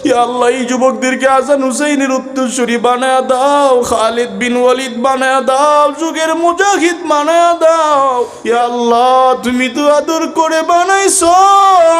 ইয়া আল্লাহ এই যুবকদেরকে হাসান হুসাইনের উত্তরসূরি বানায়া দাও, খালিদ বিন ওয়ালিদ বানায়া দাও, যুগের মুজাহিদ বানায়া দাও। ইয়া আল্লাহ তুমি তো আদর করে বানাইছো,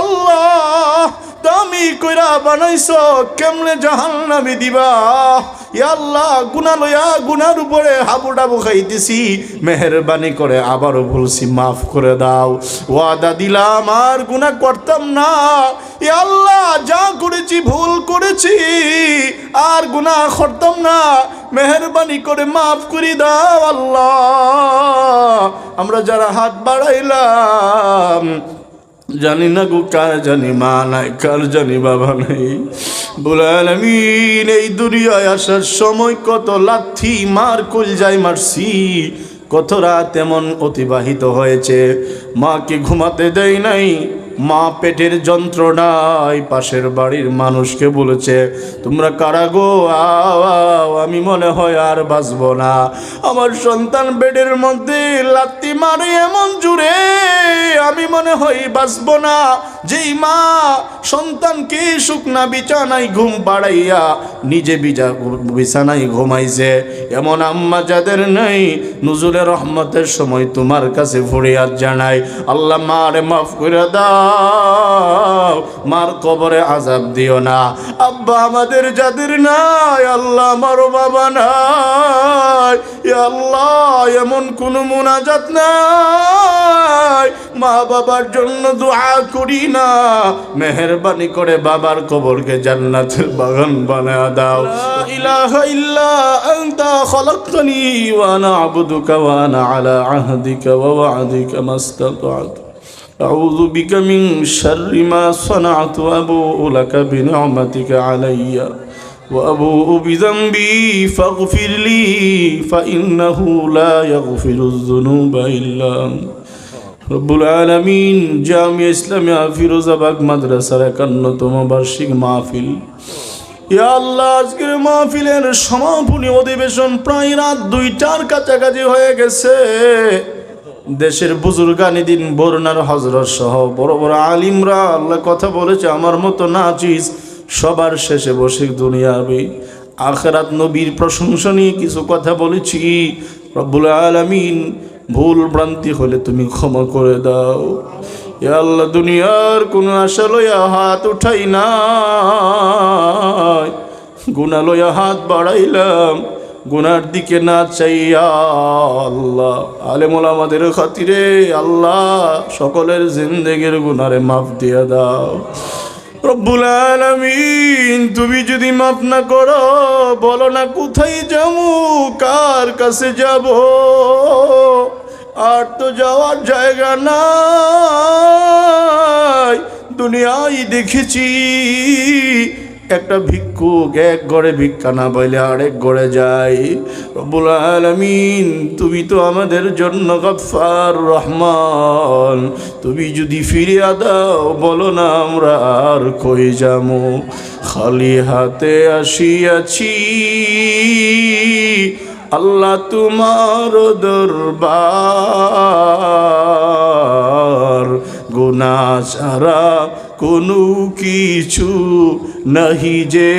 আল্লাহ দামি কইরা বানাইছো, কেমনে জাহান্নামে দিবা। ইয়া আল্লাহ গুনাহ লইয়া গুনার উপরে হাবুডাবু খাইতেছি, মেহেরবানি করে আবারও বলছি মাফ করে দাও। ওয়াদা দিলাম আর গুনাহ করতাম না। ইয়া আল্লাহ যা করেছি ভুল করেছি, আর গুনাহ করতাম না, মেহেরবানি করে মাফ করে দাও। আল্লাহ আমরা যারা হাত বাড়াইলাম জানি না গো কার জানি মা নাই, কার জানি বাবা নাই। বলে আলামিন এই দুনিয়ায় আসার সময় কত লাথি মার কলজায় মারছি, কত রাত এমন অতিবাহিত হয়েছে, মাকে ঘুমাতে দেয় নাই, মা পেটের যন্ত্রণায় পাশের বাড়ির মানুষকে বলেছে তোমরা কারা গো, আও আমি মনে হয় আর বাঁচব না। আমার সন্তান বেডের মধ্যে লাত্তি মারে এমন জুড়ে, আমি মনে হয় বাঁচব না। যেই মা সন্তানকে শুকনা বিছানায় ঘুম পাড়াইয়া নিজে বিছানায় ঘুমাইছে, এমন আম্মা যাদের নেই, নুজুলের রহমতের সময় তোমার কাছে ফরিয়াদ জানাই, আল্লাহ মারে মাফ করে দাও, মার কবরে আযাব দিও না। আব্বা আমাদের যাদের নাই, আল্লাহ আমারও বাবা নাই, ইয়া আল্লাহ এমন কোন মুনাজাত নাই মা বাবার জন্য দোয়া করি না, মেহেরবানি করে বাবার কবরকে জান্নাতের বাগান বানায়া দাও। লা ইলাহা ইল্লা আনতা খালাকতানি ওয়া আনা আবদুকা ওয়া আনা আলা আহদিকা ওয়া ওয়া'দিকা মাস্তাতা'তু আউযু বিকা মিন শাররি মা সানা'তু আবু'ু লাকা বিনি'মাতিকা আলাইয়া ওয়া আবু'ু বিযামবি ফাগফির লি ফাইন্নাহু লা ইয়াগফিরুয যুনুবা ইল্লা আনতা। রব্বুল আলামিন জামিয়া ইসলামিয়া ফিরোজাবাগ মাদ্রাসার 51তম বার্ষিক মাহফিল, ইয়া আল্লাহ আজকের মাহফিলের সমাপনী অধিবেশন প্রায় রাত 2টার কাছাকাছি হয়ে গেছে। দেশের বুজুর্গানি দিন বরুণার হজরত সহ বড় বড় আলিমরা আল্লাহ কথা বলেছে, আমার মতো নাচিস সবার শেষে বসে দুনিয়াবি আখিরাত নবীর প্রশংসা নিয়ে কিছু কথা বলেছি। রব্বুল আলামিন ভুল ভ্রান্তি হলে তুমি ক্ষমা করে দাও। ইয়া আল্লাহ দুনিয়ার কোন আশা লইয়া হাত উঠাই না, গুনাহ লইয়া হাত বাড়াইলাম, গুনার দিকে না চাইয়া আল্লাহ আলেম ওলামাদের খাতিরে আল্লাহ সকলের জিন্দেগির গুনারে মাফ দিয়া দাও। রব্বুল আলামিন তুমি যদি মাফ না করো, বলো না কোথায় যাবো, কার কাছে যাব, আর তো যাওয়ার জায়গা নাই। দুনিয়ায় দেখেছি একটা ভিক্ষুক এক ঘরে ভিক্ষা না পাইলে আরেক ঘরে যায়। রব্বুল আলামিন তুমি তো আমাদের জন্য গফফার রহমান, তুমি যদি ফিরিয়ে দাও বলো না আমরা আর কই যামু, খালি হাতে আসিয়াছি আল্লাহ তোমার দরবার, গুনাহ ছাড়া কোনো কিছু নাহি যে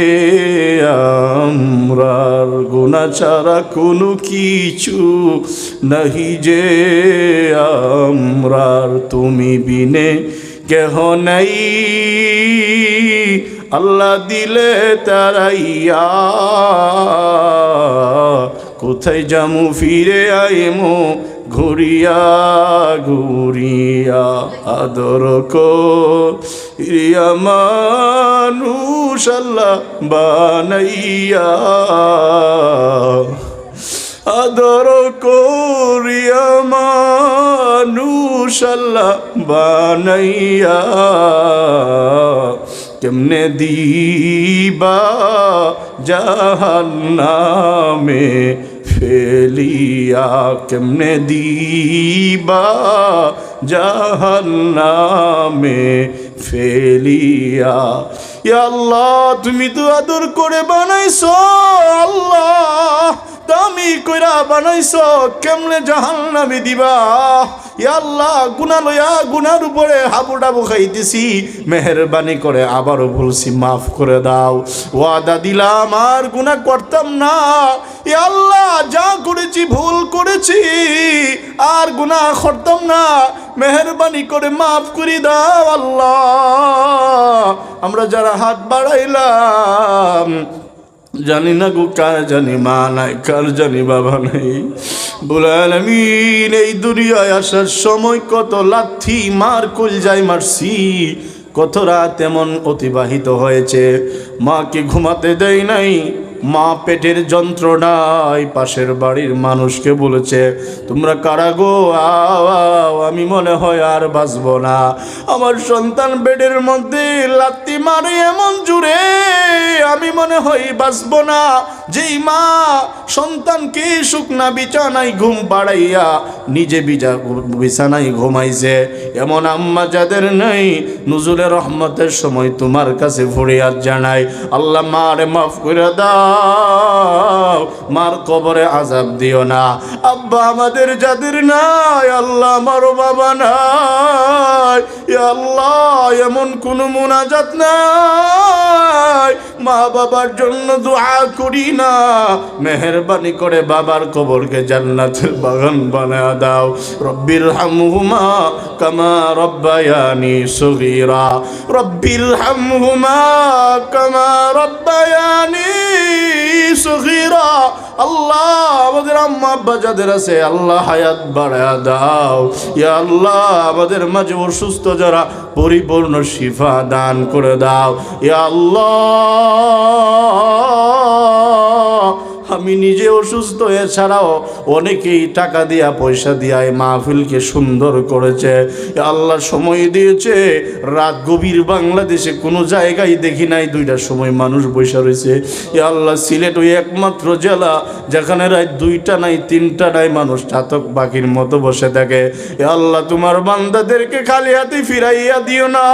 আমরার, গুনাহ ছাড়া কোনো কিছু নাহি যে আমরার, তুমি বিনে কেহ নাই আল্লাহ দিলে তারাইয়া, কোথায় যামু ফিরে আইমু ঘুরিয়া ঘুরিয়া, আদর করিয়া মানুষ আল্লাহ বানাইয়া, আদর করিয়া মানুষ আল্লাহ বানাইয়া, কেমনে দিবা জাহান্নামে ফেলিয়া, কেমনে দিবা জাহান্নামে ফেলিয়া। ইয়া আল্লাহ তুমি তো আদর করে বানাইছো, আল্লাহ দামি কইরা বানাইছো, কেমনে জাহান্নামে দিবা। ইয়া আল্লাহ, গুনাহ লইয়া গুনার উপরে হাবুডাবু খাইতেছি, মেহেরবানি করে আবারও বলছি মাফ করে দাও। ওয়াদা দিলাম আর গুনাহ করতাম না। ইয়া আল্লাহ, যা করেছি ভুল করেছি, আর গুনাহ করতাম না, মেহেরবানি করে মাফ করে দাও আল্লাহ। আমরা যারা হাত বাড়াইলাম, জানি না গো কার জানি মা নাই, কার জানি বাবা নাই। বলে আলামিন, এই দুনিয়ায় আসার সময় কত লাথি মার কলজায় মারছি, কত রাত এমন অতিবাহিত হয়েছে, মাকে ঘুমাতে দেয় নাই, মা পেটের যন্ত্রণায় পাশের বাড়ির মানুষকে বলেছে, তোমরা কারা গো, আও, আমি মনে হয় আর বাঁচব না। আমার সন্তান বেডের মধ্যে লাত্তি মারে এমন জুড়ে, আমি মনে হয় বাঁচব না। যেই মা সন্তানকে শুকনা বিছানায় ঘুম পাড়াইয়া নিজে বিছানায় ঘুমাইছে, এমন আম্মা যাদের নেই, নুজুলে রহমতের সময় তোমার কাছে ফরিয়াদ জানাই, আল্লাহ মারে মাফ করে দাও, মার কবরে আযাব দিও না। আব্বা আমাদের যাদের নাই, আল্লাহ আমারও বাবা নাই, ইয়া আল্লাহ এমন কোন মুনাজাত নাই, মা বাবার জন্য দোয়া করি না, মেহেরবানি করে বাবার কবরকে জান্নাতের বাগান বানায়া দাও। রব্বির হামহুমা কামা রব্বায়ানি সগীরা, রব্বির হামহুমা কামা রব্বায়ানি সগীরা। আল্লাহ আমাদের আম্মা আব্বা যাদের আছে, আল্লাহ হায়াত বাড়ায়া দাও। ইয়া আল্লাহ আমাদের মাঝে অসুস্থ যারা, পরিপূর্ণ শিফা দান করে দাও। ইয়া আল্লাহ, আমি নিজে অসুস্থ, এছাড়াও অনেকেই টাকা দিয়া পয়সা দিয়া এই মাহফিলকে সুন্দর করেছে। আল্লাহ সময় দিয়েছে, রাত গভীর বাংলাদেশে কোনো জায়গায় দেখি নাই 2টার সময় মানুষ বসে রয়েছে। আল্লাহ সিলেট ওই একমাত্র জেলা যেখানে রাত 2টা নাই 3টা নাই মানুষ চাতক পাখির মতো বসে থাকে। আল্লাহ তোমার বান্দাদেরকে খালি হাতে ফিরাইয়া দিও না,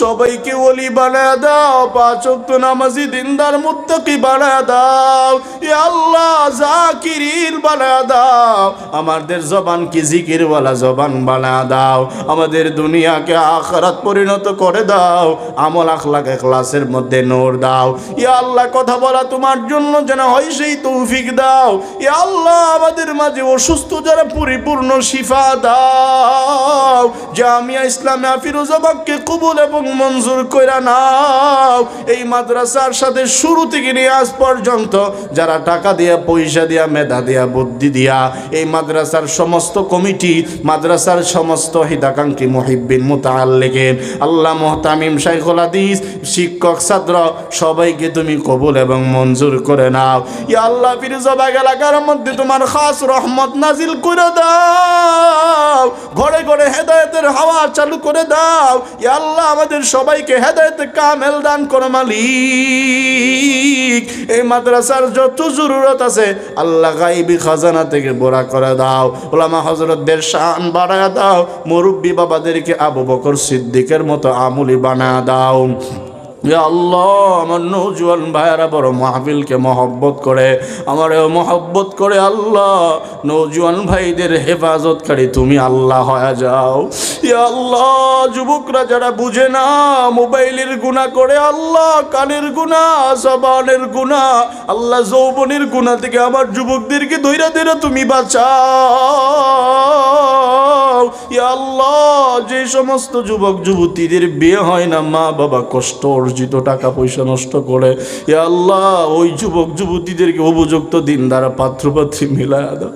সবাইকে ওলি বানায় দাও, 5 ওয়াক্ত নামাজি দিনদার মুত্তাকি বানায় দাও। ইয়া আল্লাহ জাকিরিন বানায় দাও, আমাদের জবানকে জিকিরওয়ালা জবান বানায় দাও, আমাদের দুনিয়াকে আখিরাত পরিণত করে দাও, আমল আখলাক ইখলাসের মধ্যে নূর দাও। ইয়া আল্লাহ কথা বলা তোমার জন্য যেন হয় সেই তৌফিক দাও। ইয়া আল্লাহ আমাদের মাঝে অসুস্থ যারা, পরিপূর্ণ শিফা দাও। জামিয়া ইসলামিয়া ফিরোজাবাদকে কবুল এবং মঞ্জুর কইরা নাও। এই মাদ্রাসার সাথে শুরু থেকে নিয়ে আজ পর্যন্ত যারা টাকা দিয়া পয়সা দিয়া মেধা দিয়া বুদ্ধি দিয়া এই মাদ্রাসার সমস্ত কমিটি, মাদ্রাসার সমস্ত হিতাকাঙ্ক্ষী মুহিব্বিন মুতাআল্লিকিন, আল্লাহ মুহতামিম শাইখুল হাদিস, শিক্ষক ছাত্র সবাইকে তুমি কবুল এবং মঞ্জুর করে নাও। ইয়া আল্লাহ ফিরোজাবাদ এলাকার মধ্যে তোমার খাস রহমত নাজিল করে দাও, ঘরে ঘরে হেদায়েতের হাওয়া চালু করে দাও। ইয়া আল্লাহ আমাদের সবাইকে হেদায়েত কামেল দান করো মালিক। এই মাদ্রাসার যত জরুরত আছে আল্লাহ গায়বী খাজানা থেকে বড়া করে দাও। উলামা হযরতদের শান বাড়ায়া দাও, মুরব্বী বাবাদেরকে আবু বকর সিদ্দিকের মতো আমলি বানায়া দাও। ইয়া আল্লাহ আমার নওজোয়ান ভাইয়েরা বড় মাহফিলকে মহব্বত করে, আমারও মহব্বত করে। আল্লাহ নওজোয়ান ভাইদের হেফাজতকারী তুমি আল্লাহ হয়ে যাও। ইয়া আল্লাহ যুবকরা যারা বুঝে না, মোবাইলের গুনাহ করে, আল্লাহ কানের গুনাহ, জবানের গুনাহ, আল্লাহ যৌবনের গুনাহ থেকে আমার যুবকদেরকে ধইরা ধইরা তুমি বাঁচাও। ইয়া আল্লাহ যে সমস্ত যুবক যুবতীদের বিয়ে হয় না, মা বাবা কষ্ট অর্জিত টাকা পয়সা নষ্ট করে, ইয়া আল্লাহ ওই যুবক যুবতীদেরকে উপযুক্ত দিনদার পাত্রপাত্রী মিলায়া দাও।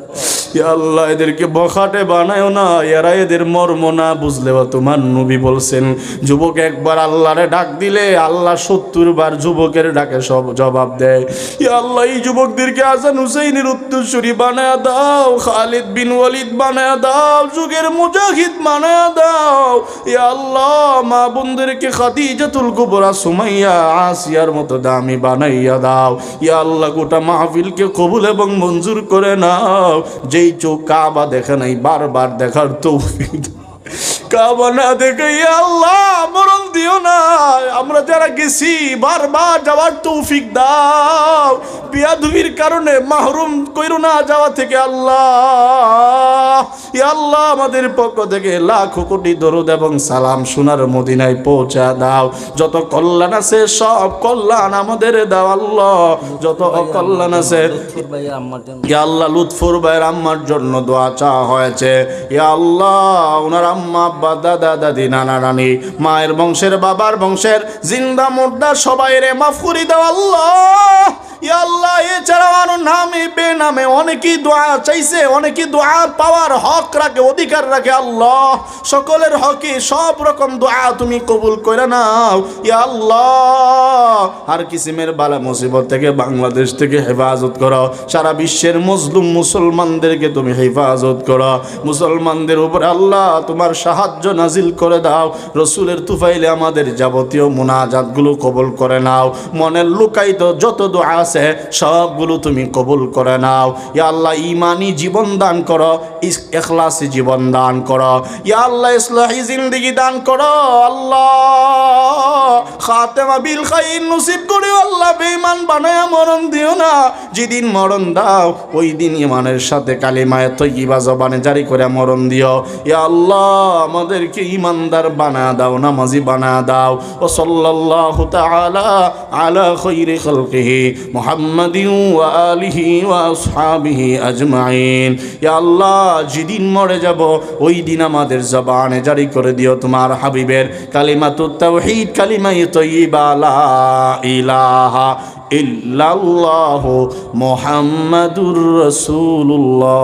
ইয়া আল্লাহ এদেরকে বখাটে বানায়ও না, এরা এদের মর্ম না বুঝলেও তোমার নবী বলছেন যুবক একবার আল্লাহরে ডাক দিলে আল্লাহ 70 বার যুবকের ডাকে সব জবাব দেয়। ইয়া আল্লাহ এই যুবকদেরকে হাসান হুসাইনের উত্তরসূরি বানায়া দাও, খালিদ বিন ওয়ালিদ বানায়া দাও, যুগের মুজাহিদ বানায়া দাও। ইয়া আল্লাহ মা বোনদেরকে খাদিজাতুল কুবরা, সুমাইয়া, আসিয়ার মতো দামি বানাইয়া দাও। ইয়া আল্লাহ গোটা মাহফিলকে কবুল এবং মঞ্জুর করে নাও। যেই চোখ কাবা দেখে নাই বারবার দেখার তৌফিক। কাবা না দেখে ইয়া আল্লাহ মরণ দিও না। আমরা যারা গেছি বারবার যাওয়ার তৌফিক দাও, বিয়াদবির কারণে মাহরুম কইরো না যাওয়া থেকে আল্লাহ। ইয়া আল্লাহ আমাদের পক্ষ থেকে লাখো কোটি দরুদ এবং সালাম সোনার মদিনায় পৌঁছা দাও। যত কল্যাণ আছে সব কল্যাণ আমাদের দাও আল্লাহ, যত অকল্যাণ আছে ইয়া আল্লাহ লুৎফর ভাইয়ের আম্মার জন্য দোয়া চাওয়া হয়েছে। ইয়া আল্লাহ ওনার আম্মা আব্বা দাদা দাদি নানা নানি মায়ের বংশের বাবার বংশের জিন্দা মুর্দা সবাই রে মাফ করে দাও আল্লাহ। ইয়া আল্লাহ এছাড়াও আরো নামে বেনামে অনেকেই দোয়া চাইছে, অনেকেই দোয়া পাওয়ার হক রাখে, অধিকার রাখে আল্লাহ। সকলের হকে সব রকম দোয়া তুমি কবুল করে নাও ইয়া আল্লাহ। আর কিসিমের বালা মুসিবত থেকে বাংলাদেশ থেকে হেফাজত করো, সারা বিশ্বের মজলুম মুসলমানদেরকে তুমি হেফাজত করো। মুসলমানদের উপরে আল্লাহ তোমার সাহায্য নাজিল করে দাও। রসুলের তুফাইলে আমাদের যাবতীয় মুনাজাতগুলো কবুল করে নাও। মনের লুকায়িত যত দোয়া আছে সবগুলো তুমি কবুল করে নাও ইয়া আল্লাহ। ঈমানি জীবন দান করো, ইখলাসী জীবন দান করো ইয়া আল্লাহ। ইসলাহি জিন্দেগি দান করো আল্লাহ। খাতেমা বিল খাইর নসিব করিও আল্লাহ। বেঈমান বানায়া মরণ দিও না। যেদিন মরণ দাও ওই দিন ঈমানের সাথে কালিমায়ে তয়্যিবা জবানে জারি করে মরণ দিও ইয়া আল্লাহ। আমাদেরকে ঈমানদার বানায়া দাও, নামাজি বানায়া দাও। ও সাল্লাল্লাহু তাআলা আলা খায়রি খালকিহি মুহাম্মাদিন ওয়া আলিহি ওয়া আসহাবিহি আজমাইন। ইয়া আল্লাহ যেদিন মরে যাব ওই দিন আমাদের জবানে জারি করে দিও তোমার হাবিবের কালিমাতুত তাওহীদ, কালিমায়ে তয়্যিবা লা ইলাহা ইল্লাল্লাহু মুহাম্মাদুর রাসূলুল্লাহ।